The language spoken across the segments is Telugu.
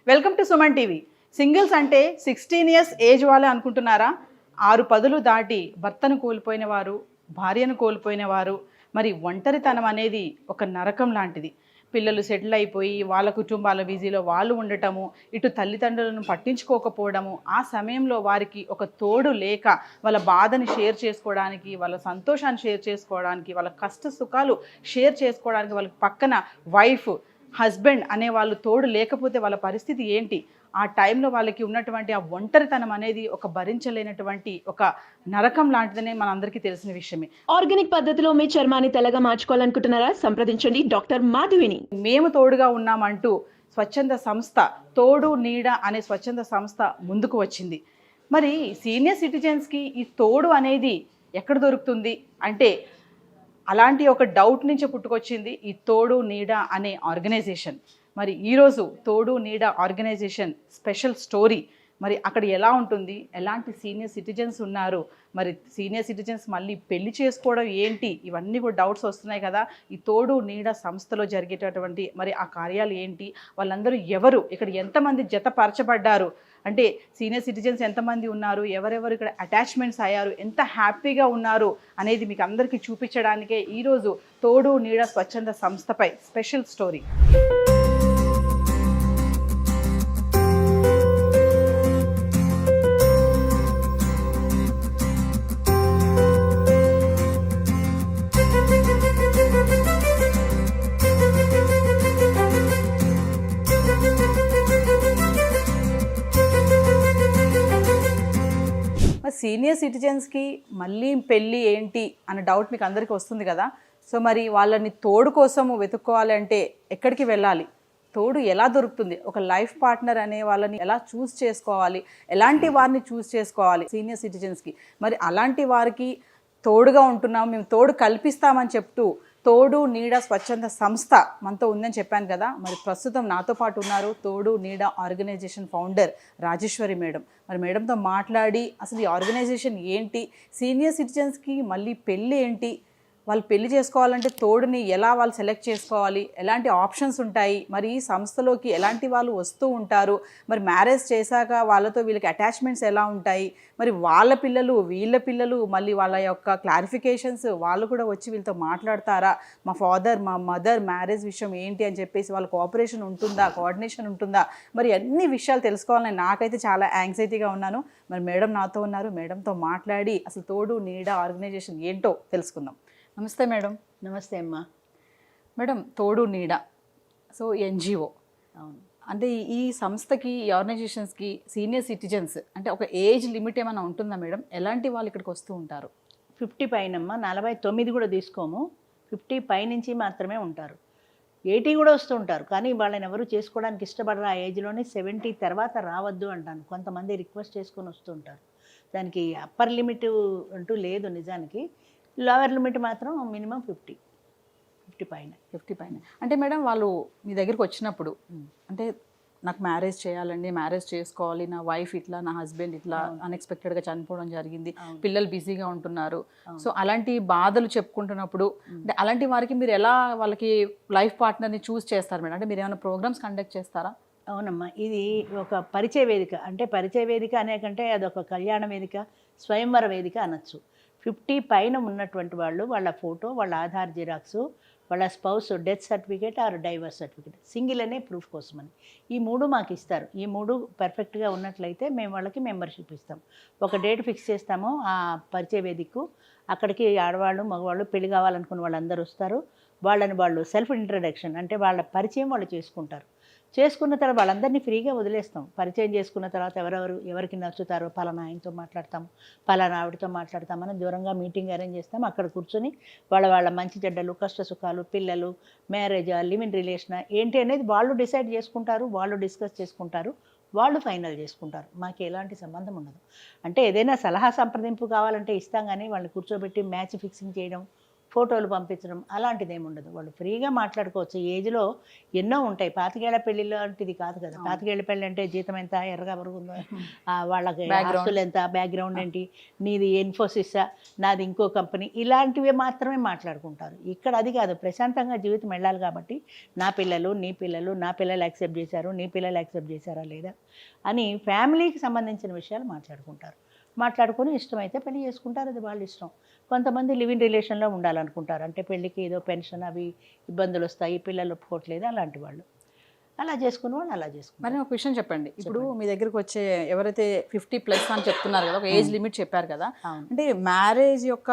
Welcome to Suman TV. Singles అంటే 16 ఇయర్స్ ఏజ్ వాళ్ళే అనుకుంటున్నారా? 6 పదులు దాటి భర్తను కోల్పోయిన వారు, భార్యను కోల్పోయిన వారు, మరి ఒంటరితనం అనేది ఒక నరకం లాంటిది. పిల్లలు సెటిల్ అయిపోయి వాళ్ళ కుటుంబాల బిజీలో వాళ్ళు ఉండటము, ఇటు తల్లిదండ్రులను పట్టించుకోకపోవడము, ఆ సమయంలో వారికి ఒక తోడు లేక వాళ్ళ బాధని షేర్ చేసుకోవడానికి, వాళ్ళ సంతోషాన్ని షేర్ చేసుకోవడానికి, వాళ్ళ కష్ట సుఖాలు షేర్ చేసుకోవడానికి వాళ్ళకి పక్కన వైఫ్, హస్బెండ్ అనే వాళ్ళు తోడు లేకపోతే వాళ్ళ పరిస్థితి ఏంటి? ఆ టైంలో వాళ్ళకి ఉన్నటువంటి ఆ ఒంటరితనం అనేది ఒక భరించలేనటువంటి ఒక నరకం లాంటిదనే మనందరికీ తెలిసిన విషయమే. ఆర్గానిక్ పద్ధతిలో మీ చర్మాన్ని తెల్లగా మార్చుకోవాలనుకుంటున్నారా? సంప్రదించండి డాక్టర్ మాధవిని. మేము తోడుగా ఉన్నామంటూ స్వచ్ఛంద సంస్థ తోడు నీడ అనే స్వచ్ఛంద సంస్థ ముందుకు వచ్చింది. మరి సీనియర్ సిటిజన్స్కి ఈ తోడు అనేది ఎక్కడ దొరుకుతుంది అంటే అలాంటి ఒక డౌట్ నుంచి పుట్టుకొచ్చింది ఈ తోడు నీడ అనే ఆర్గనైజేషన్. మరి ఈరోజు తోడు నీడ ఆర్గనైజేషన్ స్పెషల్ స్టోరీ. మరి అక్కడ ఎలా ఉంటుంది, ఎలాంటి సీనియర్ సిటిజన్స్ ఉన్నారు, మరి సీనియర్ సిటిజన్స్ మళ్ళీ పెళ్లి చేసుకోవడం ఏంటి, ఇవన్నీ కూడా డౌట్స్ వస్తున్నాయి కదా. ఈ తోడు నీడ సంస్థలో జరిగేటటువంటి మరి ఆ కార్యాలు ఏంటి, వాళ్ళందరూ ఎవరు, ఇక్కడ ఎంతమంది జతపరచబడ్డారు, అంటే సీనియర్ సిటిజన్స్ ఎంతమంది ఉన్నారు, ఎవరెవరు ఇక్కడ అటాచ్మెంట్స్ అయ్యారు, ఎంత హ్యాపీగా ఉన్నారు అనేది మీకు అందరికీ చూపించడానికే ఈరోజు తోడు నీడ స్వచ్ఛంద సంస్థపై స్పెషల్ స్టోరీ. సీనియర్ సిటిజన్స్కి మళ్ళీ పెళ్ళి ఏంటి అన్న డౌట్ మీకు అందరికీ వస్తుంది కదా. సో మరి వాళ్ళని తోడు కోసము వెతుక్కోవాలంటే ఎక్కడికి వెళ్ళాలి, తోడు ఎలా దొరుకుతుంది, ఒక లైఫ్ పార్ట్నర్ అనే వాళ్ళని ఎలా చూస్ చేసుకోవాలి, ఎలాంటి వారిని చూస్ చేసుకోవాలి సీనియర్ సిటిజన్స్కి. మరి అలాంటి వారికి తోడుగా ఉంటున్నాం, మేము తోడు కల్పిస్తామని చెప్తూ తోడు నీడ స్వచ్ఛంద సంస్థ మనతో ఉందని చెప్పాను కదా. మరి ప్రస్తుతం నాతో పాటు ఉన్నారు తోడు నీడ ఆర్గనైజేషన్ ఫౌండర్ రాజేశ్వరి మేడం. మరి మేడంతో మాట్లాడి అసలు ఈ ఆర్గనైజేషన్ ఏంటి, సీనియర్ సిటిజన్స్కి మళ్ళీ పెళ్ళి ఏంటి, వాళ్ళు పెళ్లి చేసుకోవాలంటే తోడుని ఎలా వాళ్ళు సెలెక్ట్ చేసుకోవాలి, ఎలాంటి ఆప్షన్స్ ఉంటాయి, మరి ఈ సంస్థలోకి ఎలాంటి వాళ్ళు వస్తూ ఉంటారు, మరి మ్యారేజ్ చేశాక వాళ్ళతో వీళ్ళకి అటాచ్మెంట్స్ ఎలా ఉంటాయి, మరి వాళ్ళ పిల్లలు వీళ్ళ పిల్లలు మళ్ళీ వాళ్ళ యొక్క క్లారిఫికేషన్స్ వాళ్ళు కూడా వచ్చి వీళ్ళతో మాట్లాడతారా, మా ఫాదర్ మా మదర్ మ్యారేజ్ విషయం ఏంటి అని చెప్పేసి వాళ్ళ కోఆపరేషన్ ఉంటుందా, కోఆర్డినేషన్ ఉంటుందా, మరి అన్ని విషయాలు తెలుసుకోవాలని నాకైతే చాలా యాంగ్జైటీగా ఉన్నాను. మరి మేడం నాతో ఉన్నారు, మేడంతో మాట్లాడి అసలు తోడు నీడ ఆర్గనైజేషన్ ఏంటో తెలుసుకుందాం. నమస్తే మేడం. నమస్తే అమ్మా. మేడం, తోడు నీడ సో ఎన్జిఓ, అవును, అంటే ఈ సంస్థకి ఈ ఆర్గనైజేషన్స్కి సీనియర్ సిటిజన్స్ అంటే ఒక ఏజ్ లిమిట్ ఏమైనా ఉంటుందా మేడం? ఎలాంటి వాళ్ళు ఇక్కడికి వస్తూ ఉంటారు? 50 పైనమ్మా, 49 కూడా తీసుకోము, 50 పైనుంచి మాత్రమే ఉంటారు. 80 కూడా వస్తూ ఉంటారు, కానీ వాళ్ళని ఎవరు చేసుకోవడానికి ఇష్టపడరు. ఆ ఏజ్లోనే 70 తర్వాత రావద్దు అంటాను. కొంతమంది రిక్వెస్ట్ చేసుకొని వస్తూ ఉంటారు. దానికి అప్పర్ లిమిట్ అంటూ లేదు నిజానికి. లోవర్ లిమిట్ మాత్రం మినిమం 50 పైన. 50 పైన అంటే మేడం వాళ్ళు మీ దగ్గరికి వచ్చినప్పుడు అంటే నాకు మ్యారేజ్ చేయాలండి, మ్యారేజ్ చేసుకోవాలి, నా వైఫ్ ఇట్లా, నా హస్బెండ్ ఇట్లా అన్ఎక్స్పెక్టెడ్గా చనిపోవడం జరిగింది, పిల్లలు బిజీగా ఉంటున్నారు, సో అలాంటి బాధలు చెప్పుకుంటున్నప్పుడు అంటే అలాంటి వారికి మీరు ఎలా వాళ్ళకి లైఫ్ పార్ట్నర్ని చూస్ చేస్తారు మేడం? అంటే మీరు ఏమైనా ప్రోగ్రామ్స్ కండక్ట్ చేస్తారా? అవునమ్మా, ఇది ఒక పరిచయ వేదిక. అంటే పరిచయ వేదిక అనే కంటే అదొక కళ్యాణ వేదిక, స్వయంవర వేదిక అనొచ్చు. 50 పైన ఉన్నటువంటి వాళ్ళు, వాళ్ళ ఫోటో, వాళ్ళ ఆధార్ జిరాక్సు, వాళ్ళ spouse death certificate or divorce certificate, single అనే ప్రూఫ్ కోసమని ఈ 3 మాకు ఇస్తారు. ఈ 3 పర్ఫెక్ట్గా ఉన్నట్లయితే మేము వాళ్ళకి మెంబర్షిప్ ఇస్తాం. ఒక డేట్ ఫిక్స్ చేస్తాము ఆ పరిచయ వేదికకు. అక్కడికి ఆడవాళ్ళు మగవాళ్ళు పెళ్లి కావాలనుకున్న వాళ్ళందరూ వస్తారు. వాళ్ళని వాళ్ళు సెల్ఫ్ ఇంట్రడక్షన్ అంటే వాళ్ళ పరిచయం వాళ్ళు చేసుకుంటారు. చేసుకున్న తర్వాత వాళ్ళందరినీ ఫ్రీగా వదిలేస్తాం. పరిచయం చేసుకున్న తర్వాత ఎవరికి నచ్చుతారో పలానా ఆయనతో మాట్లాడతాము, పలానా ఆవిడతో మాట్లాడతాం, మనం దూరంగా మీటింగ్ అరేంజ్ చేస్తాం. అక్కడ కూర్చొని వాళ్ళ మంచి చెడ్డలు, కష్ట సుఖాలు, పిల్లలు, మ్యారేజా, లివ్ ఇన్ రిలేషనా ఏంటి అనేది వాళ్ళు డిసైడ్ చేసుకుంటారు, వాళ్ళు డిస్కస్ చేసుకుంటారు, వాళ్ళు ఫైనల్ చేసుకుంటారు. మాకు ఎలాంటి సంబంధం ఉండదు. అంటే ఏదైనా సలహా సంప్రదింపు కావాలంటే ఇస్తాం, కానీ వాళ్ళని కూర్చోబెట్టి మ్యాచ్ ఫిక్సింగ్ చేయడం, ఫోటోలు పంపించడం అలాంటిది ఏమి ఉండదు. వాళ్ళు ఫ్రీగా మాట్లాడుకోవచ్చు. ఈ ఏజ్లో ఎన్నో ఉంటాయి. 25 పెళ్ళి లాంటిది కాదు కదా. 25 పెళ్ళి అంటే జీతం ఎంత, ఎర్రగా బరుగుందో, వాళ్ళకి ఆస్తులు ఎంత, బ్యాక్గ్రౌండ్ ఏంటి, నీది ఇన్ఫోసిస్సా, నాది ఇంకో కంపెనీ, ఇలాంటివి మాత్రమే మాట్లాడుకుంటారు. ఇక్కడ అది కాదు, ప్రశాంతంగా జీవితం వెళ్ళాలి కాబట్టి నా పిల్లలు, నీ పిల్లలు, నా పిల్లలు యాక్సెప్ట్ చేశారు, నీ పిల్లలు యాక్సెప్ట్ చేశారా లేదా అని ఫ్యామిలీకి సంబంధించిన విషయాలు మాట్లాడుకుంటారు. మాట్లాడుకొని ఇష్టమైతే పెళ్లి చేసుకుంటారు, అది వాళ్ళ ఇష్టం. కొంతమంది లివింగ్ రిలేషన్లో ఉండాలనుకుంటారు, అంటే పెళ్ళికి ఏదో పెన్షన్ అవి ఇబ్బందులు వస్తాయి, పిల్లలు ఒప్పుకోవట్లేదు, అలాంటి వాళ్ళు అలా చేసుకున్న వాళ్ళు అలా చేసుకుంటారు. మరి ఒక విషయం చెప్పండి, ఇప్పుడు మీ దగ్గరికి వచ్చే ఎవరైతే 50+ అని చెప్తున్నారు కదా, ఒక ఏజ్ లిమిట్ చెప్పారు కదా, అంటే మ్యారేజ్ యొక్క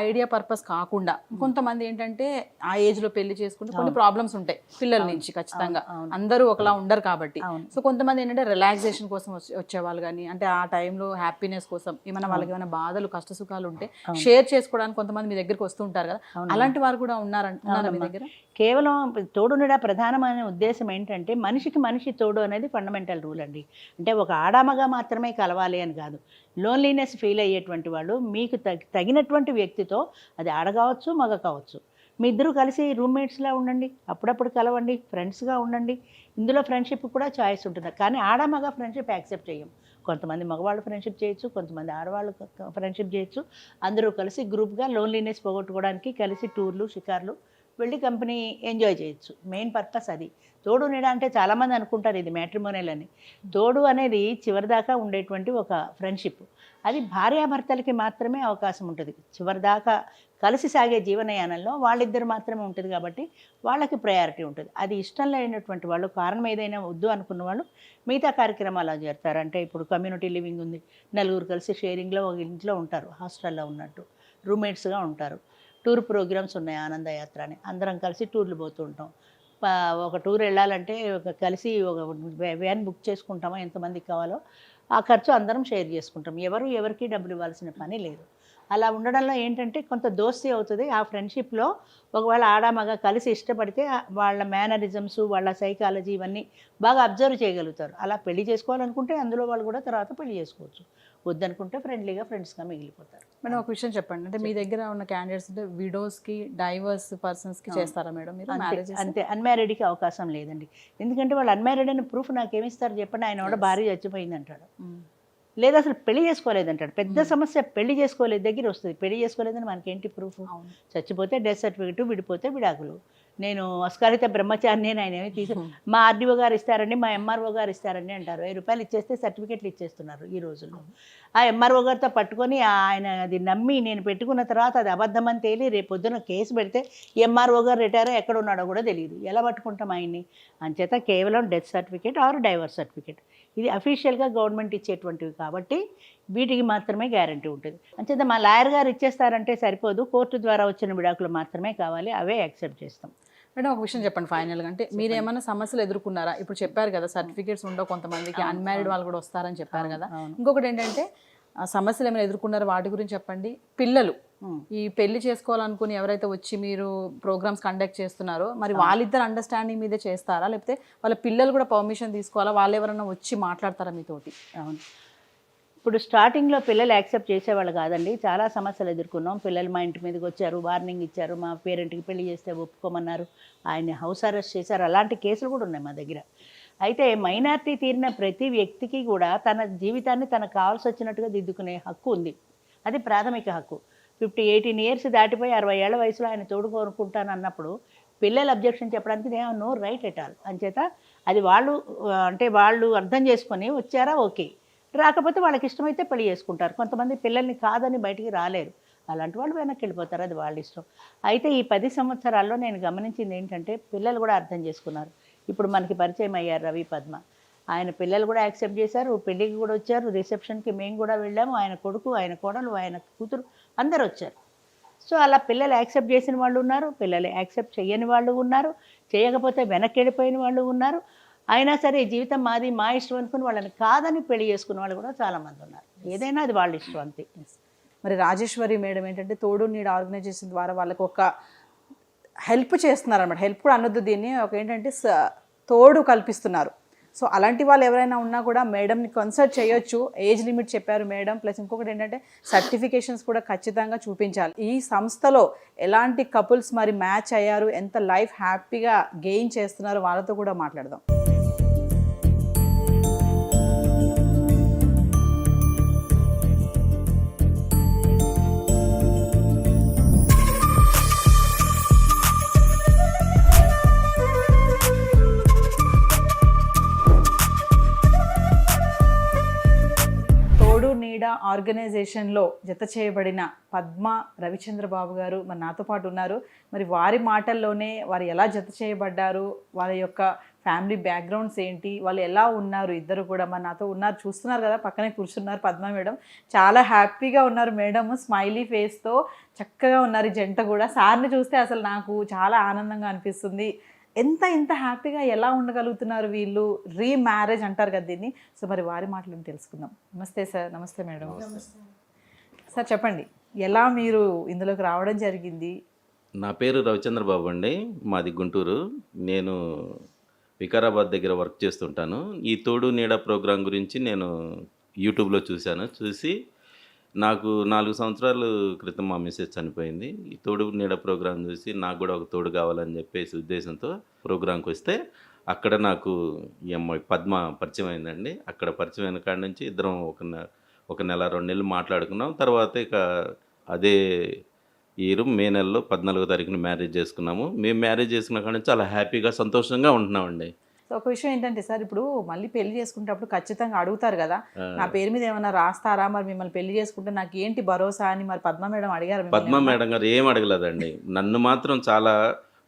ఐడియా పర్పస్ కాకుండా కొంతమంది ఏంటంటే ఆ ఏజ్లో పెళ్లి చేసుకుంటే కొన్ని ప్రాబ్లమ్స్ ఉంటాయి పిల్లల నుంచి, ఖచ్చితంగా అందరూ ఒకలా ఉండరు కాబట్టి. సో కొంతమంది ఏంటంటే రిలాక్సేషన్ కోసం వచ్చేవాళ్ళు కానీ, అంటే ఆ టైంలో హ్యాపీనెస్ కోసం ఏమైనా వాళ్ళకి ఏమైనా బాధలు కష్ట సుఖాలు ఉంటే షేర్ చేసుకోవడానికి కొంతమంది మీ దగ్గరికి వస్తుంటారు కదా, అలాంటి వారు కూడా ఉన్నారా మీ దగ్గర? కేవలం తోడునడా ప్రధానమైన ఉద్దేశం ఏంటంటే మనిషికి మనిషి తోడు అనేది ఫండమెంటల్ రూల్ అండి. అంటే ఒక ఆడామగా మాత్రమే కలవాలి అని కాదు. లోన్లీనెస్ ఫీల్ అయ్యేటువంటి వాళ్ళు మీకు తగినటువంటి వ్యక్తితో, అది ఆడ కావచ్చు మగ కావచ్చు, మీ ఇద్దరు కలిసి రూమ్మేట్స్లా ఉండండి, అప్పుడప్పుడు కలవండి, ఫ్రెండ్స్గా ఉండండి. ఇందులో ఫ్రెండ్షిప్ కూడా చాయిస్ ఉంటుంది. కానీ ఆడ మగ ఫ్రెండ్షిప్ యాక్సెప్ట్ చేయం. కొంతమంది మగవాళ్ళు ఫ్రెండ్షిప్ చేయొచ్చు, కొంతమంది ఆడవాళ్ళు ఫ్రెండ్షిప్ చేయొచ్చు. అందరూ కలిసి గ్రూప్గా లోన్లీనెస్ పోగొట్టుకోవడానికి కలిసి టూర్లు షికార్లు వెళ్ళి కంపెనీ ఎంజాయ్ చేయొచ్చు. మెయిన్ పర్పస్ అది. తోడు నీడ అంటే చాలామంది అనుకుంటారు ఇది మ్యాట్రిమోనియల్ అని. తోడు అనేది చివరిదాకా ఉండేటువంటి ఒక ఫ్రెండ్షిప్. అది భార్యాభర్తలకి మాత్రమే అవకాశం ఉంటుంది. చివరిదాకా కలిసి సాగే జీవనయానంలో వాళ్ళిద్దరు మాత్రమే ఉంటుంది కాబట్టి వాళ్ళకి ప్రయారిటీ ఉంటుంది. అది ఇష్టం లేనటువంటి వాళ్ళు, కారణం ఏదైనా వద్దు అనుకున్న వాళ్ళు మిగతా కార్యక్రమాలు చేస్తారు. అంటే ఇప్పుడు కమ్యూనిటీ లివింగ్ ఉంది, నలుగురు కలిసి షేరింగ్లో ఒక ఇంట్లో ఉంటారు, హాస్టల్లో ఉన్నట్టు రూమ్మేట్స్గా ఉంటారు. టూర్ ప్రోగ్రామ్స్ ఉన్నాయి, ఆనందయాత్ర అని, అందరం కలిసి టూర్లు పోతూ ఉంటాం. ఒక టూర్ వెళ్ళాలంటే కలిసి ఒక వ్యాన్ బుక్ చేసుకుంటామో ఎంతమందికి కావాలో ఆ ఖర్చు అందరం షేర్ చేసుకుంటాం. ఎవరికి డబ్బులు ఇవ్వాల్సిన పని లేదు. అలా ఉండడంలో ఏంటంటే కొంత దోస్తీ అవుతుంది. ఆ ఫ్రెండ్షిప్లో ఒకవేళ ఆడామగా కలిసి ఇష్టపడితే వాళ్ళ మేనరిజమ్స్, వాళ్ళ సైకాలజీ ఇవన్నీ బాగా అబ్జర్వ్ చేయగలుగుతారు. అలా పెళ్లి చేసుకోవాలనుకుంటే అందులో వాళ్ళు కూడా తర్వాత పెళ్లి చేసుకోవచ్చు. వద్దనుకుంటే ఫ్రెండ్లీగా ఫ్రెండ్స్గా మిగిలిపోతారు. మేడం ఒక విషయం చెప్పండి, అంటే మీ దగ్గర ఉన్న క్యాండిడేట్స్ అంటే విడోస్కి, డైవర్స్ పర్సన్స్కి చేస్తారా మేడం మీరు మ్యారేజ్? అంతే, అన్మ్యారీడ్కి అవకాశం లేదండి. ఎందుకంటే వాళ్ళు అన్మ్యారీడ్ అనే ప్రూఫ్ నాకు ఏమిస్తారు చెప్పండి? ఆయన కూడా భార్య చచ్చిపోయింది అంటాడు, లేదా అసలు పెళ్లి చేసుకోలేదంటాడు. పెద్ద సమస్య పెళ్లి చేసుకోలేదు దగ్గర వస్తుంది. పెళ్లి చేసుకోలేదని మనకేంటి ప్రూఫ్? చచ్చిపోతే డెత్ సర్టిఫికెట్, విడిపోతే విడాకులు. నేను అస్కారిత బ్రహ్మచారిని అని ఆయన ఏమి మా ఆర్డీఓ గారు ఇస్తారండి, మా ఎంఆర్ఓ గారు ఇస్తారండి అంటారు. 1000 రూపాయలు ఇచ్చేస్తే సర్టిఫికెట్లు ఇచ్చేస్తున్నారు ఈ రోజుల్లో. ఆ ఎంఆర్ఓ గారితో పట్టుకొని ఆయన అది నమ్మి నేను పెట్టుకున్న తర్వాత అది అబద్ధమని తేలి రేపు పొద్దున కేసు పెడితే ఎంఆర్ఓ గారు రిటైర్ ఎక్కడ ఉన్నాడో కూడా తెలియదు. ఎలా పట్టుకుంటాం ఆయన్ని? అంచేత కేవలం death certificate or divorce certificate, ఇది అఫీషియల్గా గవర్నమెంట్ ఇచ్చేటువంటివి కాబట్టి వీటికి మాత్రమే గ్యారంటీ ఉంటుంది. అంచేత మా లాయర్ గారు ఇచ్చేస్తారంటే సరిపోదు, కోర్టు ద్వారా వచ్చిన విడాకులు మాత్రమే కావాలి, అవే యాక్సెప్ట్ చేస్తాం. మేడం ఒక విషయం చెప్పండి ఫైనల్గా, అంటే మీరు ఏమైనా సమస్యలు ఎదుర్కొన్నారా? ఇప్పుడు చెప్పారు కదా సర్టిఫికేట్స్ ఉండవు, కొంతమందికి అన్మ్యారీడ్ వాళ్ళు కూడా వస్తారని చెప్పారు కదా. ఇంకొకటి ఏంటంటే సమస్యలు ఏమైనా ఎదుర్కొన్నారో వాటి గురించి చెప్పండి. పిల్లలు ఈ పెళ్లి చేసుకోవాలనుకుని ఎవరైతే వచ్చి మీరు ప్రోగ్రామ్స్ కండక్ట్ చేస్తున్నారో మరి వాళ్ళిద్దరు అండర్స్టాండింగ్ మీదే చేస్తారా, లేకపోతే వాళ్ళ పిల్లలు కూడా పర్మిషన్ తీసుకోవాలా, వాళ్ళు ఎవరైనా వచ్చి మాట్లాడతారా మీతోటి? అవును, ఇప్పుడు స్టార్టింగ్లో పిల్లలు యాక్సెప్ట్ చేసేవాళ్ళు కాదండి. చాలా సమస్యలు ఎదుర్కొన్నాం. పిల్లలు మా ఇంటి మీదకి వచ్చారు, వార్నింగ్ ఇచ్చారు, మా పేరెంట్కి పెళ్లి చేస్తే ఒప్పుకోమన్నారు, ఆయన్ని హౌస్ అరెస్ట్ చేశారు, అలాంటి కేసులు కూడా ఉన్నాయి మా దగ్గర. అయితే మైనారిటీ తీరిన ప్రతి వ్యక్తికి కూడా తన జీవితాన్ని తనకు కావాల్సి వచ్చినట్టుగా దిద్దుకునే హక్కు ఉంది. అది ప్రాథమిక హక్కు. 18 ఇయర్స్ దాటిపోయి 60 ఏళ్ల వయసులో ఆయన తోడు కోరుకుంటాను అన్నప్పుడు పిల్లలు అబ్జెక్షన్ చెప్పడానికి they have no right at all. అంచేత అది వాళ్ళు అర్థం చేసుకొని వచ్చారా ఓకే, రాకపోతే వాళ్ళకి ఇష్టమైతే పెళ్లి చేసుకుంటారు. కొంతమంది పిల్లల్ని కాదని బయటికి రాలేరు, అలాంటి వాళ్ళు వెనక్కి వెళ్ళిపోతారు, అది వాళ్ళ ఇష్టం. అయితే ఈ 10 సంవత్సరాల్లో నేను గమనించింది ఏంటంటే పిల్లలు కూడా అర్థం చేసుకున్నారు. ఇప్పుడు మనకి పరిచయం అయ్యారు రవి పద్మ, ఆయన పిల్లలు కూడా యాక్సెప్ట్ చేశారు, పెళ్ళికి కూడా వచ్చారు, రిసెప్షన్కి మేము కూడా వెళ్ళాము, ఆయన కొడుకు, ఆయన కోడలు, ఆయన కూతురు అందరు వచ్చారు. సో అలా పిల్లలు యాక్సెప్ట్ చేసిన వాళ్ళు ఉన్నారు, పిల్లలు యాక్సెప్ట్ చేయని వాళ్ళు ఉన్నారు, చేయకపోతే వెనక్కి వెళ్ళిపోయిన వాళ్ళు ఉన్నారు. అయినా సరే జీవితం మాది, మా ఇష్టం అనుకుని వాళ్ళని కాదని పెళ్లి చేసుకున్న వాళ్ళు కూడా చాలామంది ఉన్నారు. ఏదైనా అది వాళ్ళ ఇష్టం అంతే. మరి రాజేశ్వరి మేడం ఏంటంటే తోడు నీడ ఆర్గనైజేషన్ ద్వారా వాళ్ళకి ఒక హెల్ప్ చేస్తున్నారు అనమాట. హెల్ప్ కూడా అనొద్దు దీన్ని, ఒక ఏంటంటే తోడు కల్పిస్తున్నారు. సో అలాంటి వాళ్ళు ఎవరైనా ఉన్నా కూడా మేడంని కన్సల్ట్ చేయొచ్చు. ఏజ్ లిమిట్ చెప్పారు మేడం. ప్లస్ ఇంకొకటి ఏంటంటే సర్టిఫికేషన్స్ కూడా ఖచ్చితంగా చూపించాలి. ఈ సంస్థలో ఎలాంటి కపుల్స్ మరి మ్యాచ్ అయ్యారు, ఎంత లైఫ్ హ్యాపీగా గెయిన్ చేస్తున్నారు, వాళ్ళతో కూడా మాట్లాడదాం. నీడ ఆర్గనైజేషన్లో జత చేయబడిన పద్మ రవిచంద్రబాబు గారు మరి నాతో పాటు ఉన్నారు. మరి వారి మాటల్లోనే వారు ఎలా జత చేయబడ్డారు, వాళ్ళ యొక్క ఫ్యామిలీ బ్యాక్గ్రౌండ్స్ ఏంటి, వాళ్ళు ఎలా ఉన్నారు, ఇద్దరు కూడా మరి నాతో ఉన్నారు. చూస్తున్నారు కదా, పక్కనే కూర్చున్నారు పద్మ మేడం. చాలా హ్యాపీగా ఉన్నారు మేడం, స్మైలీ ఫేస్తో చక్కగా ఉన్నారు ఈ జంట కూడా. సార్ని చూస్తే అసలు నాకు చాలా ఆనందంగా అనిపిస్తుంది. ఇంత హ్యాపీగా ఎలా ఉండగలుగుతున్నారు వీళ్ళు, రీమ్యారేజ్ అంటారు కదా దీన్ని. సో మరి వారి మాటలను తెలుసుకుందాం. నమస్తే సార్. నమస్తే మేడం. సార్ చెప్పండి, ఎలా మీరు ఇందులోకి రావడం జరిగింది? నా పేరు రవిచంద్రబాబు అండి, మాది గుంటూరు. నేను వికారాబాద్ దగ్గర వర్క్ చేస్తుంటాను. ఈ తోడు నీడ ప్రోగ్రాం గురించి నేను యూట్యూబ్లో చూసి నాకు 4 సంవత్సరాల క్రితం మా మిస్సెస్ చనిపోయింది. ఈ తోడు నీడ ప్రోగ్రాం చూసి నాకు కూడా ఒక తోడు కావాలని చెప్పేసి ఉద్దేశంతో ప్రోగ్రాంకి వస్తే అక్కడ నాకు ఈ అమ్మాయి పద్మ పరిచయం అయిందండి. అక్కడ పరిచయం అయిన కాడి నుంచి ఇద్దరం ఒక నెల 2 నెలలు మాట్లాడుకున్నాం. తర్వాత ఇక అదే ఇయర్ మే నెలలో 14వ తారీఖున మ్యారేజ్ చేసుకున్నాము. మేము మ్యారేజ్ చేసుకున్న కాడి నుంచి చాలా హ్యాపీగా సంతోషంగా ఉంటున్నామండి. సో ఒక విషయం ఏంటంటే సార్, ఇప్పుడు మళ్ళీ పెళ్లి చేసుకునేటప్పుడు ఖచ్చితంగా అడుగుతారు కదా, నా పేరు మీద ఏమైనా రాస్తారా, మరి మిమ్మల్ని పెళ్లి చేసుకుంటే నాకు ఏంటి భరోసా అని మరి పద్మ మేడం అడిగారు? పద్మ మేడం గారు ఏం అడగలేదండి. నన్ను మాత్రం చాలా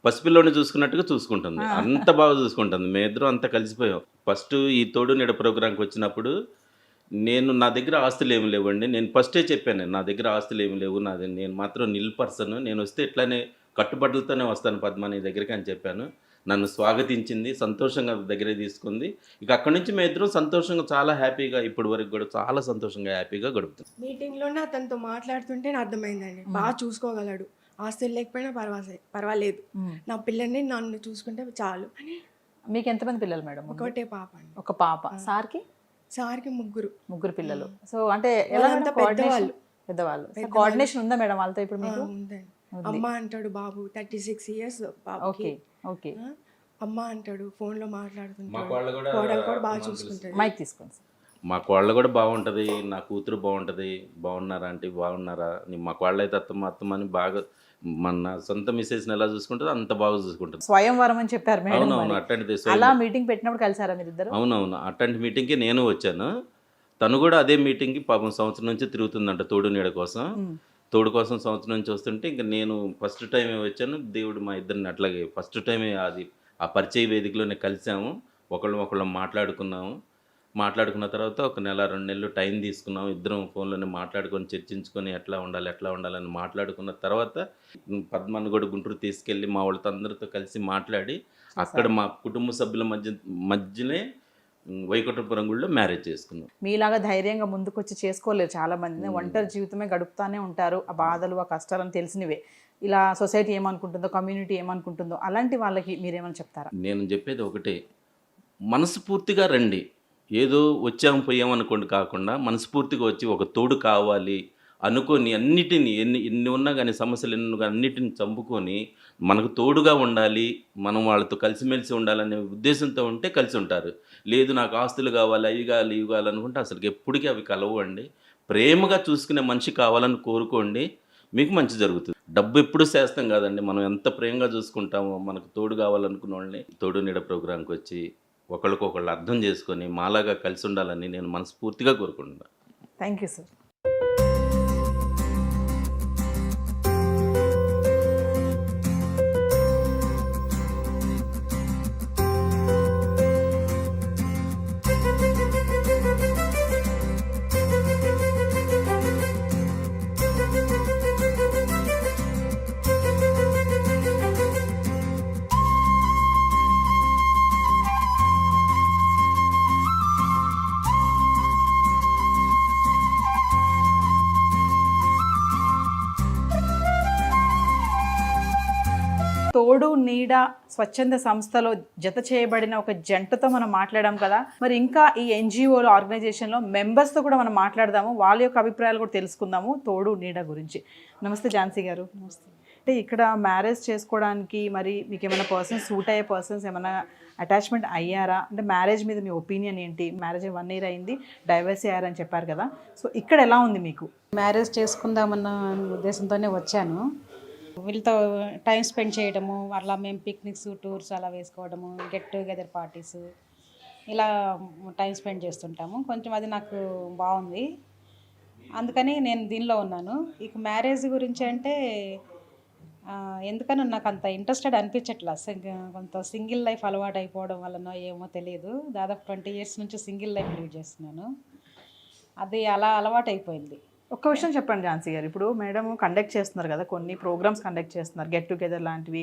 పసిపిల్లోని చూసుకున్నట్టుగా చూసుకుంటుంది. అంత బాగా చూసుకుంటుంది. మేమిద్దరం అంతా కలిసిపోయాం. ఫస్ట్ ఈ తోడు నీడ ప్రోగ్రాంకి వచ్చినప్పుడు నా దగ్గర ఆస్తులు ఏమి లేవండి. నేను ఫస్టే చెప్పాను, నా దగ్గర ఆస్తులు ఏమి లేవు, నేను మాత్రం నిల్ పర్సన్, నేను వస్తే ఇట్లానే కట్టుబడులతోనే వస్తాను పద్మ నీ దగ్గరికి అని చెప్పాను. నన్ను స్వాగతించింది, సంతోషంగా దగ్గర తీసుకుంది. ఇక అక్కడి నుంచి మేము ఇద్దరం సంతోషంగా చాలా హ్యాపీగా ఇప్పటి వరకు కూడా చాలా సంతోషంగా హ్యాపీగా గడుపుతాం. మీటింగ్లోనే అతనితో మాట్లాడుతుంటే నాకు అర్థమైందండి, బాగా చూసుకోగలడు, ఆస్తులు లేకపోయినా పర్వాలేదు, నా పిల్లల్ని నన్ను చూసుకుంటే చాలు అని. మీకు ఎంతమంది పిల్లలు మేడం? ఒకటే పాప అండి. ఒక పాప. సార్కి ముగ్గురు పిల్లలు. సో అంటే ఎలా పెద్దవాళ్ళు కోఆర్డినేషన్ ఉందా మేడం వాళ్ళతో ఇప్పుడు మీకు? ఉందండి. అమ్మ అంటాడు బాబు, 36 years బాబు. ఓకే. అమ్మ అంటాడు, ఫోన్లో మాట్లాడుతుంటాడు. కోడలు కూడా బాగా చూసుకుంటాడు. మైక్ తీసుకోండి. మా కోళ్ళ కూడా బాగుంటుంది, నా కూతురు బాగుంటుంది. బాగున్నారా అంటే బాగున్నారా, మా కోళ్ళ అయితే అత్తమ్మని బాగా మన సొంత మిస్సెస్ని ఎలా చూసుకుంటుందో అంత బాగా చూసుకుంటుంది. స్వయంవరం అని చెప్పారు మేడం. అవునవును, అట్లాంటిది. అలా మీటింగ్ పెట్టినప్పుడు కలిసారా మీరు ఇద్దరు? అవునవును, అట్లాంటి మీటింగ్కి నేను వచ్చాను. తను కూడా అదే మీటింగ్కి పాపం సంవత్సరం నుంచి తిరుగుతుందంట తోడు నీడ కోసం. తోడు కోసం సంవత్సరం నుంచి వస్తుంటే ఇంకా నేను ఫస్ట్ టైమే వచ్చాను. దేవుడు మా ఇద్దరిని అట్లాగే ఫస్ట్ టైమే ఆ పరిచయ వేదికలోనే కలిసాము. ఒకళ్ళం మాట్లాడుకున్న తర్వాత ఒక నెల 2 నెలలు టైం తీసుకున్నాము. ఇద్దరం ఫోన్లోనే మాట్లాడుకొని చర్చించుకొని ఎట్లా ఉండాలని మాట్లాడుకున్న తర్వాత పద్మను కూడా గుంటూరు తీసుకెళ్ళి మా వాళ్ళతో అందరితో కలిసి మాట్లాడి అక్కడ మా కుటుంబ సభ్యుల మధ్యనే వైకుంఠపురం గుడిలో మ్యారేజ్ చేసుకున్నాం. మీలాగా ధైర్యంగా ముందుకొచ్చి చేసుకోలేరు చాలా మంది. ఒంటరి జీవితమే గడుపుతానే ఉంటారు. ఆ బాధలు ఆ కష్టాలను తెలిసినవే. ఇలా సొసైటీ ఏమనుకుంటుందో, కమ్యూనిటీ ఏమనుకుంటుందో, అలాంటి వాళ్ళకి మీరేమని చెప్తారా? నేను చెప్పేది ఒకటే, మనస్ఫూర్తిగా రండి. ఏదో వచ్చాము పోయామనుకోండి కాకుండా మనస్ఫూర్తిగా వచ్చి ఒక తోడు కావాలి అనుకొని అన్నిటినీ ఎన్ని ఉన్నా కానీ సమస్యలు అన్నిటిని చంపుకొని మనకు తోడుగా ఉండాలి, మనం వాళ్ళతో కలిసిమెలిసి ఉండాలనే ఉద్దేశంతో ఉంటే కలిసి ఉంటారు. లేదు నాకు ఆస్తులు కావాలి, ఇవి కావాలి అనుకుంటే అసలు ఎప్పటికీ అవి కలవు అండి. ప్రేమగా చూసుకునే మనిషి కావాలని కోరుకోండి, మీకు మంచి జరుగుతుంది. డబ్బు ఎప్పుడు చేస్తాం కాదండి, మనం ఎంత ప్రేమగా చూసుకుంటామో. మనకు తోడు కావాలనుకున్న వాళ్ళని తోడు నీడ ప్రోగ్రాంకి వచ్చి ఒకళ్ళకొకళ్ళు అర్థం చేసుకొని మాలాగా కలిసి ఉండాలని నేను మనస్ఫూర్తిగా కోరుకుంటున్నాను. Thank you sir. నీడ స్వచ్ఛంద సంస్థలో జత చేయబడిన ఒక జంటతో మనం మాట్లాడాం కదా, మరి ఇంకా ఈ ఎన్జిఓలో ఆర్గనైజేషన్లో మెంబర్స్తో కూడా మనం మాట్లాడదాము, వాళ్ళ యొక్క అభిప్రాయాలు కూడా తెలుసుకుందాము తోడు నీడ గురించి. నమస్తే ఝాన్సీ గారు. నమస్తే. అంటే ఇక్కడ మ్యారేజ్ చేసుకోవడానికి మరి మీకు ఏమైనా పర్సన్స్ సూట్ అయ్యే పర్సన్స్ ఏమైనా అటాచ్మెంట్ అయ్యారా? అంటే మ్యారేజ్ మీద మీ ఒపీనియన్ ఏంటి? మ్యారేజ్ 1 year అయింది, డైవర్స్ అయ్యారని చెప్పారు కదా, సో ఇక్కడ ఎలా ఉంది మీకు? మ్యారేజ్ చేసుకుందామన్న ఉద్దేశంతోనే వచ్చాను. వీళ్ళతో టైం స్పెండ్ చేయడము, అట్లా మేము పిక్నిక్స్ టూర్స్ అలా వేసుకోవడము, గెట్ టుగెదర్ పార్టీస్ ఇలా టైం స్పెండ్ చేస్తుంటాము. కొంచెం అది నాకు బాగుంది, అందుకని నేను దీనిలో ఉన్నాను. ఇక మ్యారేజ్ గురించి అంటే ఎందుకని నాకు అంత ఇంట్రెస్టెడ్ అనిపించట్లా. కొంత సింగిల్ లైఫ్ అలవాటు అయిపోవడం వలన ఏమో తెలియదు, దాదాపు 20 years నుంచి సింగిల్ లైఫ్ లీడ్ చేస్తున్నాను. అది అలా అలవాటు అయిపోయింది. ఒక్క విషయం చెప్పండి ఝాన్సీ గారు, ఇప్పుడు మేడం కండక్ట్ చేస్తున్నారు కదా, కొన్ని ప్రోగ్రామ్స్ కండక్ట్ చేస్తున్నారు, గెట్ టుగెదర్ లాంటివి,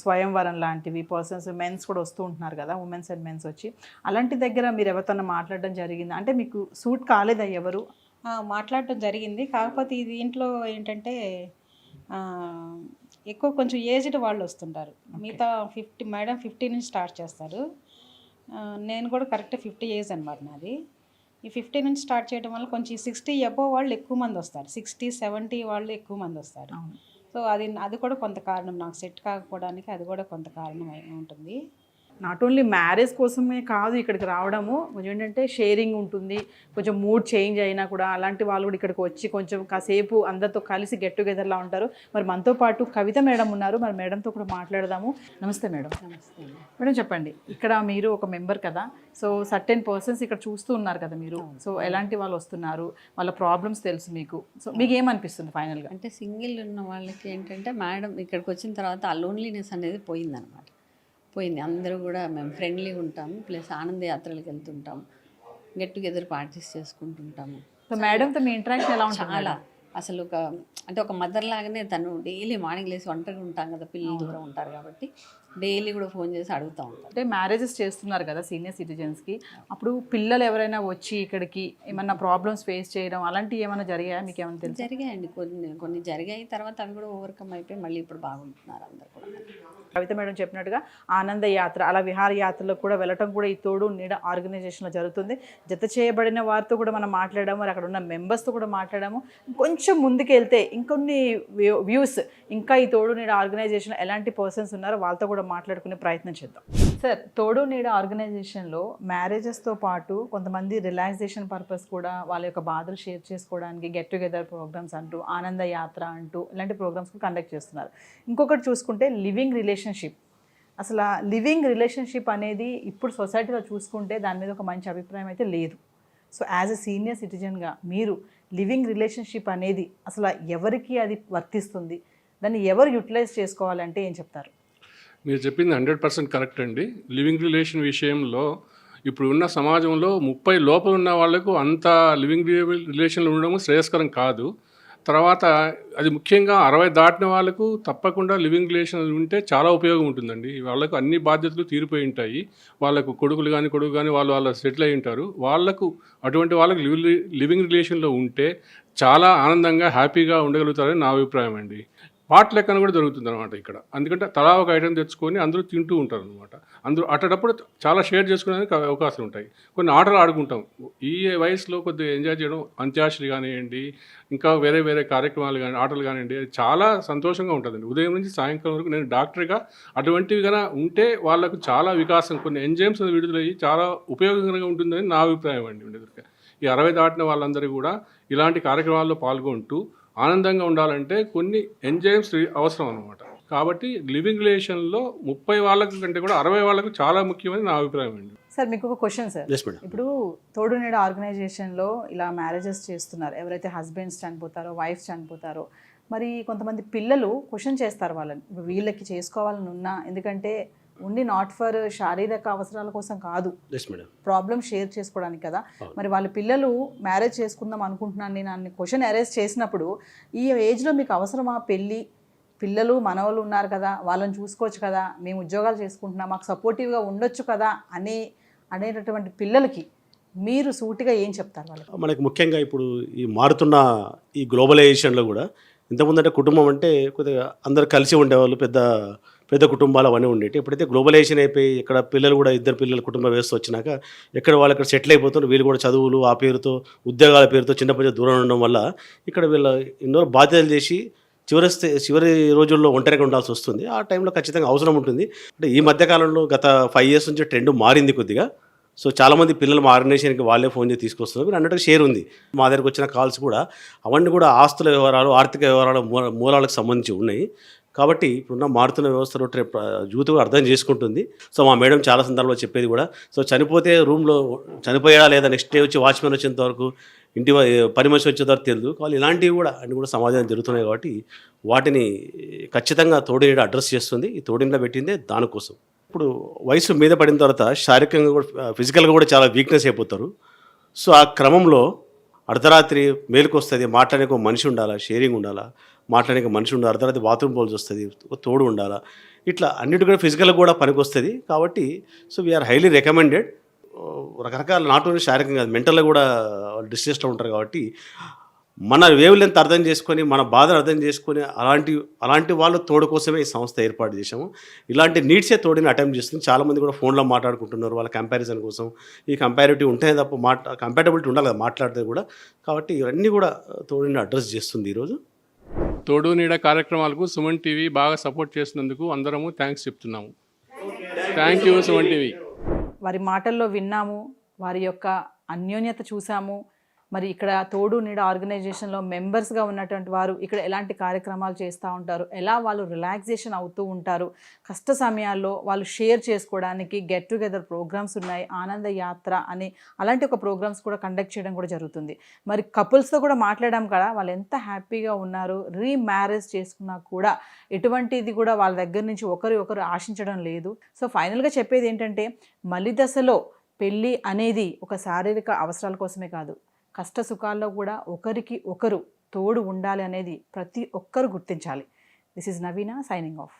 స్వయంవరం లాంటివి, పర్సన్స్ మెన్స్ కూడా వస్తూ ఉంటున్నారు కదా, ఉమెన్స్ అండ్ మెన్స్ వచ్చి, అలాంటి దగ్గర మీరు ఎవరితో మాట్లాడడం జరిగింది? అంటే మీకు సూట్ కాలేదా ఎవరు? మాట్లాడటం జరిగింది, కాకపోతే ఇది ఇంట్లో ఏంటంటే ఎక్కువ కొంచెం ఏజ్డ్ వాళ్ళు వస్తుంటారు. మిగతా 50 నుంచి స్టార్ట్ చేస్తారు. నేను కూడా కరెక్ట్ 50 years అనమాట నాది. ఈ 50 నుంచి స్టార్ట్ చేయడం వల్ల కొంచెం 60 above వాళ్ళు ఎక్కువ మంది వస్తారు, 60-70 వాళ్ళు ఎక్కువ మంది వస్తారు. సో అది కూడా కొంత కారణం, నాకు సెట్ కాకపోవడానికి అది కూడా కొంత కారణం ఉంటుంది. నాట్ ఓన్లీ మ్యారేజ్ కోసమే కాదు ఇక్కడికి రావడము, కొంచెం ఏంటంటే షేరింగ్ ఉంటుంది, కొంచెం మూడ్ చేంజ్ అయినా కూడా అలాంటి వాళ్ళు కూడా ఇక్కడికి వచ్చి కొంచెం కాసేపు అందరితో కలిసి గెట్ టుగెదర్లా ఉంటారు. మరి మనతో పాటు కవిత మేడం ఉన్నారు, మరి మేడంతో కూడా మాట్లాడదాము. నమస్తే మేడం. నమస్తే మేడం చెప్పండి, ఇక్కడ మీరు ఒక మెంబర్ కదా, సో సర్టెన్ పర్సన్స్ ఇక్కడ చూస్తూ ఉన్నారు కదా మీరు, సో ఎలాంటి వాళ్ళు వస్తున్నారు, వాళ్ళ ప్రాబ్లమ్స్ తెలుసు మీకు, సో మీకు ఏమనిపిస్తుంది ఫైనల్గా? అంటే సింగిల్ ఉన్న వాళ్ళకి ఏంటంటే మేడం ఇక్కడికి వచ్చిన తర్వాత ఆ లోన్లీనెస్ అనేది పోయిందనమాట. పోయింది. అందరూ కూడా మేము ఫ్రెండ్లీగా ఉంటాము, ప్లస్ ఆనంద యాత్రలకు వెళ్తుంటాము, గెట్ టుగెదర్ పార్టీస్ చేసుకుంటుంటాము. సో మేడంతో మీ ఇంటరాక్షన్ ఎలా ఉంటుంది? చాలా అసలు ఒక మదర్ లాగానే తను డైలీ మార్నింగ్ లేసి ఒంటరిగా ఉంటాం కదా, పిల్లలు దూరం ఉంటారు కాబట్టి డైలీ కూడా ఫోన్ చేసి అడుగుతూ ఉంటాం. అంటే మ్యారేజెస్ చేస్తున్నారు కదా సీనియర్ సిటిజన్స్కి, అప్పుడు పిల్లలు ఎవరైనా వచ్చి ఇక్కడికి ఏమన్నా ప్రాబ్లమ్స్ ఫేస్ చేయడం అలాంటివి ఏమైనా జరిగాయా? మీకు ఏమైనా తెలుసు? జరిగాయండి, కొన్ని జరిగాయి. తర్వాత అవి కూడా ఓవర్కమ్ అయిపోయి మళ్ళీ ఇప్పుడు బాగుంటున్నారు అందరు కూడా. కవిత మేడం చెప్పినట్టుగా ఆనంద యాత్ర, అలా విహార యాత్రలో కూడా వెళ్ళటం కూడా ఈ తోడు నీడ ఆర్గనైజేషన్లో జరుగుతుంది. జత చేయబడిన వారితో కూడా మనం మాట్లాడాము, మరి అక్కడ ఉన్న మెంబర్స్తో కూడా మాట్లాడాము. కొంచెం ముందుకు వెళ్తే ఇంకొన్ని వ్యూస్ ఇంకా ఈ తోడు నీడ ఆర్గనైజేషన్లో ఎలాంటి పర్సన్స్ ఉన్నారో వాళ్ళతో కూడా మాట్లాడుకునే ప్రయత్నం చేద్దాం. సార్, తోడు నీడ ఆర్గనైజేషన్లో మ్యారేజెస్తో పాటు కొంతమంది రిలాక్సేషన్ పర్పస్ కూడా వాళ్ళ యొక్క బాధలు షేర్ చేసుకోవడానికి గెట్ టుగెదర్ ప్రోగ్రామ్స్ అంటూ, ఆనంద యాత్ర అంటూ ఇలాంటి ప్రోగ్రామ్స్ కూడా కండక్ట్ చేస్తున్నారు. ఇంకొకటి చూసుకుంటే లివింగ్ రిలేషన్షిప్. అసలు లివింగ్ రిలేషన్షిప్ అనేది ఇప్పుడు సొసైటీలో చూసుకుంటే దాని మీద ఒక మంచి అభిప్రాయం అయితే లేదు. సో యాజ్ ఎ సీనియర్ సిటిజన్గా మీరు లివింగ్ రిలేషన్షిప్ అనేది అసలు ఎవరికి అది వర్తిస్తుంది, దాన్ని ఎవరు యూటిలైజ్ చేసుకోవాలంటే ఏం చెప్తారు? మీరు చెప్పింది 100% కరెక్ట్ అండి. లివింగ్ రిలేషన్ విషయంలో ఇప్పుడు ఉన్న సమాజంలో 30 లోపల ఉన్న వాళ్ళకు అంత లివింగ్ రిలేషన్లో ఉండడం శ్రేయస్కరం కాదు. తర్వాత అది ముఖ్యంగా 60 దాటిన వాళ్ళకు తప్పకుండా లివింగ్ రిలేషన్ ఉంటే చాలా ఉపయోగం ఉంటుందండి. వాళ్ళకు అన్ని బాధ్యతలు తీరిపోయి ఉంటాయి. వాళ్ళకు కొడుకు కానీ వాళ్ళు సెటిల్ అయి ఉంటారు. వాళ్ళకు అటువంటి వాళ్ళకు లివింగ్ రిలేషన్లో ఉంటే చాలా ఆనందంగా హ్యాపీగా ఉండగలుగుతారని నా అభిప్రాయం అండి. పార్ట్ లెక్కన కూడా దొరుకుతుంది అనమాట ఇక్కడ. అందుకంటే తలా ఒక ఐటెం తెచ్చుకొని అందరూ తింటూ ఉంటారు అనమాట. అందరూ అట్టేటప్పుడు చాలా షేర్ చేసుకునేందుకు అవకాశాలు ఉంటాయి. కొన్ని ఆటలు ఆడుకుంటాం. ఈ వయసులో కొద్దిగా ఎంజాయ్ చేయడం, అంత్యాక్షరి కానివ్వండి, ఇంకా వేరే కార్యక్రమాలు కానీ ఆటలు కానివ్వండి, చాలా సంతోషంగా ఉంటుందండి. ఉదయం నుంచి సాయంకాలం వరకు నేను డాక్టర్గా అటువంటివి కన్నా ఉంటే వాళ్ళకు చాలా వికాసం, కొన్ని ఎంజైమ్స్ విడుదలయ్యి చాలా ఉపయోగకరంగా ఉంటుందని నా అభిప్రాయం అండి. ఈ 60 దాటిన వాళ్ళందరూ కూడా ఇలాంటి కార్యక్రమాల్లో పాల్గొంటూ ఆనందంగా ఉండాలంటే కొన్ని ఎంజైమ్స్ అవసరం అన్నమాట. కాబట్టి లివింగ్ రిలేషన్లో 30 వాళ్ళకి కంటే కూడా 60 వాళ్ళకు చాలా ముఖ్యమని నా అభిప్రాయం అండి. సార్, మీకు ఒక క్వశ్చన్ సార్. ఇప్పుడు తోడు నీడ ఆర్గనైజేషన్లో ఇలా మ్యారేజెస్ చేస్తున్నారు, ఎవరైతే హస్బెండ్స్ చనిపోతారో, వైఫ్స్ చనిపోతారో, మరి కొంతమంది పిల్లలు క్వశ్చన్ చేస్తారు వాళ్ళని, ఇప్పుడు వీళ్ళకి చేసుకోవాలని ఉన్నా, ఎందుకంటే ఓన్లీ నాట్ ఫర్ శారీరక అవసరాల కోసం కాదు, ప్రాబ్లమ్ షేర్ చేసుకోవడానికి కదా. మరి వాళ్ళ పిల్లలు మ్యారేజ్ చేసుకుందాం అనుకుంటున్నాను నేను అని క్వశ్చన్ అరైజ్ చేసినప్పుడు, ఈ ఏజ్లో మీకు అవసరమా పెళ్ళి, పిల్లలు మనవాళ్ళు ఉన్నారు కదా, వాళ్ళని చూసుకోవచ్చు కదా, మేము ఉద్యోగాలు చేసుకుంటున్నాం, మాకు సపోర్టివ్గా ఉండొచ్చు కదా అనేటటువంటి పిల్లలకి మీరు సూటిగా ఏం చెప్తారు వాళ్ళకి? మనకి ముఖ్యంగా ఇప్పుడు ఈ మారుతున్న ఈ గ్లోబలైజేషన్లో కూడా ఇంతకుముందు అంటే కుటుంబం అంటే కొద్దిగా అందరు కలిసి ఉండేవాళ్ళు, పెద్ద పెద్ద కుటుంబాలు అవన్నీ ఉండేవి. ఎప్పుడైతే గ్లోబలైజేషన్ అయిపోయి ఇక్కడ పిల్లలు కూడా ఇద్దరు పిల్లల కుటుంబ వ్యవస్థ వచ్చినాక ఎక్కడ వాళ్ళు ఇక్కడ సెటిల్ అయిపోతున్నారు. వీళ్ళు కూడా చదువులు ఆ పేరుతో ఉద్యోగాల పేరుతో చిన్నప్పటి నుంచి దూరం ఉండడం వల్ల ఇక్కడ వీళ్ళ ఎన్నో బాధ్యతలు చేసి చివరి రోజుల్లో ఒంటరిగా ఉండాల్సి వస్తుంది. ఆ టైంలో ఖచ్చితంగా అవసరం ఉంటుంది. అంటే ఈ మధ్యకాలంలో గత 5 years నుంచి ట్రెండ్ మారింది కొద్దిగా. సో చాలామంది పిల్లలు మా ఆర్గనైజేషన్కి వాళ్ళే ఫోన్ చేసి తీసుకొస్తున్నారు. మీరు అన్నట్టుగా షేర్ ఉంది. మా దగ్గరకు వచ్చిన కాల్స్ కూడా అవన్నీ కూడా ఆస్తుల వ్యవహారాలు, ఆర్థిక వ్యవహారాల మూలాలకు సంబంధించి ఉన్నాయి. కాబట్టి ఇప్పుడున్న మారుతున్న వ్యవస్థలో యూత్ కూడా అర్థం చేసుకుంటుంది. సో మా మేడం చాలా సందర్భాల్లో చెప్పేది కూడా, సో చనిపోతే రూమ్లో చనిపోయాడా లేదా నెక్స్ట్ డే వచ్చి వాచ్మెన్ వచ్చేంత వరకు ఇంటి పని మనిషి వచ్చేంత వరకు తెలియదు. వాళ్ళు ఇలాంటివి కూడా అన్ని కూడా సమాజంలో జరుగుతున్నాయి. కాబట్టి వాటిని ఖచ్చితంగా తోడునీడ అడ్రస్ చేస్తుంది. ఈ తోడునీడ పెట్టిందే దానికోసం. ఇప్పుడు వయసు మీద పడిన తర్వాత శారీరకంగా కూడా ఫిజికల్గా కూడా చాలా వీక్నెస్ అయిపోతారు. సో ఆ క్రమంలో అర్ధరాత్రి మేలుకు వస్తుంది, మాట్లాడడానికి ఒక మనిషి ఉండాలా, షేరింగ్ ఉండాలా, మాట్లాడడానికి మనిషి ఉండాలి, అర్ధరాత్రి బాత్రూమ్ పోల్సి వస్తుంది, ఒక తోడు ఉండాలా, ఇట్లా అన్నిటి కూడా ఫిజికల్గా కూడా పనికి వస్తుంది. కాబట్టి సో వీఆర్ హైలీ రికమెండెడ్. రకరకాల నాట్ ఓన్లీ శారీరకంగా కాదు, మెంటల్గా కూడా డిస్ట్రెస్లో ఉంటారు. కాబట్టి మన వేవ్ లెంత్ అర్థం చేసుకొని, మన బాధను అర్థం చేసుకొని అలాంటి వాళ్ళ తోడు కోసమే ఈ సంస్థ ఏర్పాటు చేశాము. ఇలాంటి నీడ్సే తోడుని అటెంప్ట్ చేస్తుంది. చాలామంది కూడా ఫోన్లో మాట్లాడుకుంటున్నారు వాళ్ళ కంపారిజన్ కోసం. ఈ కంపారిటివ్ ఉంటేనే తప్ప కంపాటబిలిటీ ఉండాలి కదా మాట్లాడితే కూడా. కాబట్టి ఇవన్నీ కూడా తోడుని అడ్రస్ చేస్తుంది ఈరోజు. తోడు నీడ కార్యక్రమాలకు సుమన్ టీవీ బాగా సపోర్ట్ చేసినందుకు అందరము థ్యాంక్స్ చెప్తున్నాము. Thank you Suman TV. వారి మాటల్లో విన్నాము, వారి యొక్క అన్యోన్యత చూసాము. మరి ఇక్కడ తోడు నీడ ఆర్గనైజేషన్లో మెంబర్స్గా ఉన్నటువంటి వారు ఇక్కడ ఎలాంటి కార్యక్రమాలు చేస్తూ ఉంటారు, ఎలా వాళ్ళు రిలాక్సేషన్ అవుతూ ఉంటారు, కష్ట సమయాల్లో వాళ్ళు షేర్ చేసుకోవడానికి గెట్ టుగెదర్ ప్రోగ్రామ్స్ ఉన్నాయి. ఆనంద యాత్ర అని అలాంటి ఒక ప్రోగ్రామ్స్ కూడా కండక్ట్ చేయడం కూడా జరుగుతుంది. మరి కపుల్స్తో కూడా మాట్లాడాం కదా, వాళ్ళు ఎంత హ్యాపీగా ఉన్నారు. రీమ్యారేజ్ చేసుకున్నా కూడా ఎటువంటిది కూడా వాళ్ళ దగ్గర నుంచి ఒకరు ఆశించడం లేదు. సో ఫైనల్గా చెప్పేది ఏంటంటే, మలి దశలో పెళ్ళి అనేది ఒక శారీరక అవసరాల కోసమే కాదు, కష్ట సుఖాల్లో కూడా ఒకరికి ఒకరు తోడు ఉండాలి అనేది ప్రతి ఒక్కరు గుర్తించాలి. This is Naveena signing of.